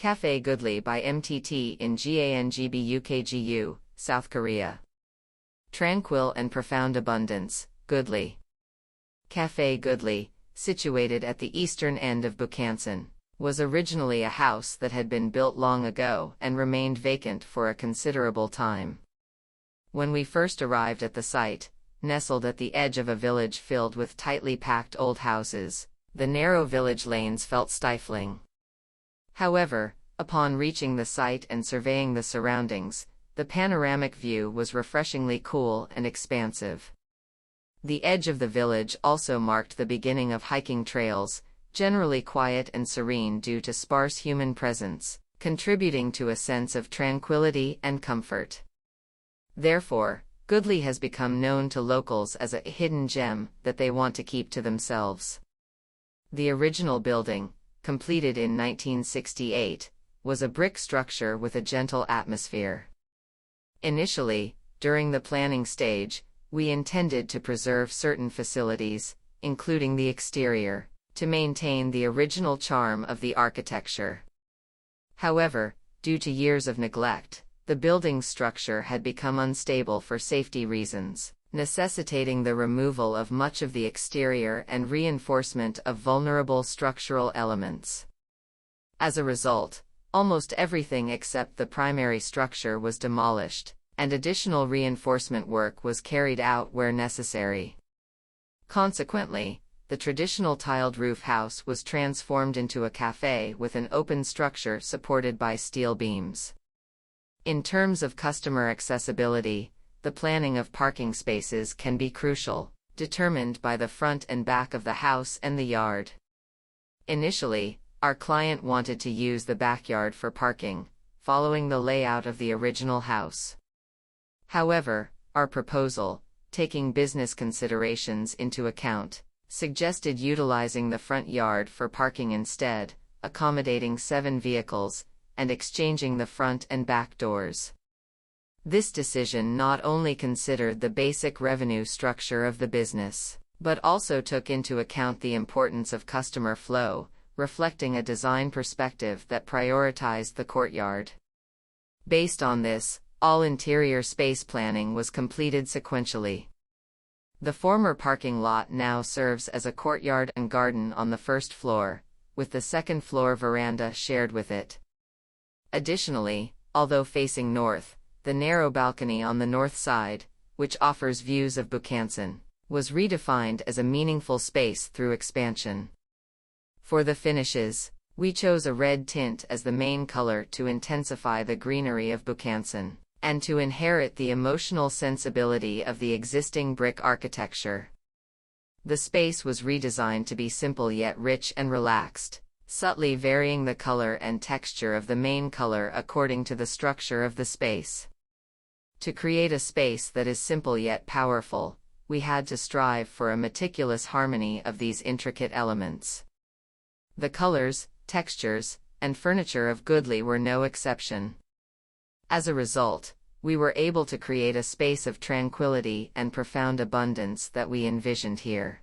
Café Goodli by MTT in GANGBUK-GU, South Korea. Tranquil and profound abundance, Goodli. Café Goodli, situated at the eastern end of Bukhansan, was originally a house that had been built long ago and remained vacant for a considerable time. When we first arrived at the site, nestled at the edge of a village filled with tightly packed old houses, the narrow village lanes felt stifling. However, upon reaching the site and surveying the surroundings, the panoramic view was refreshingly cool and expansive. The edge of the village also marked the beginning of hiking trails, generally quiet and serene due to sparse human presence, contributing to a sense of tranquility and comfort. Therefore, Goodli has become known to locals as a hidden gem that they want to keep to themselves. The original building, completed in 1968, was a brick structure with a gentle atmosphere. Initially, during the planning stage, we intended to preserve certain facilities, including the exterior, to maintain the original charm of the architecture. However, due to years of neglect, the building's structure had become unstable for safety reasons, necessitating the removal of much of the exterior and reinforcement of vulnerable structural elements. As a result, almost everything except the primary structure was demolished, and additional reinforcement work was carried out where necessary. Consequently, the traditional tiled roof house was transformed into a café with an open structure supported by steel beams. In terms of customer accessibility, the planning of parking spaces can be crucial, determined by the front and back of the house and the yard. Initially, our client wanted to use the backyard for parking, following the layout of the original house. However, our proposal, taking business considerations into account, suggested utilizing the front yard for parking instead, accommodating 7 vehicles, and exchanging the front and back doors. This decision not only considered the basic revenue structure of the business, but also took into account the importance of customer flow, reflecting a design perspective that prioritized the courtyard. Based on this, all interior space planning was completed sequentially. The former parking lot now serves as a courtyard and garden on the first floor, with the second-floor veranda shared with it. Additionally, although facing north, the narrow balcony on the north side, which offers views of Bukhansan, was redefined as a meaningful space through expansion. For the finishes, we chose a red tint as the main color to intensify the greenery of Bukhansan, and to inherit the emotional sensibility of the existing brick architecture. The space was redesigned to be simple yet rich and relaxed, subtly varying the color and texture of the main color according to the structure of the space. To create a space that is simple yet powerful, we had to strive for a meticulous harmony of these intricate elements. The colors, textures, and furniture of Goodli were no exception. As a result, we were able to create a space of tranquility and profound abundance that we envisioned here.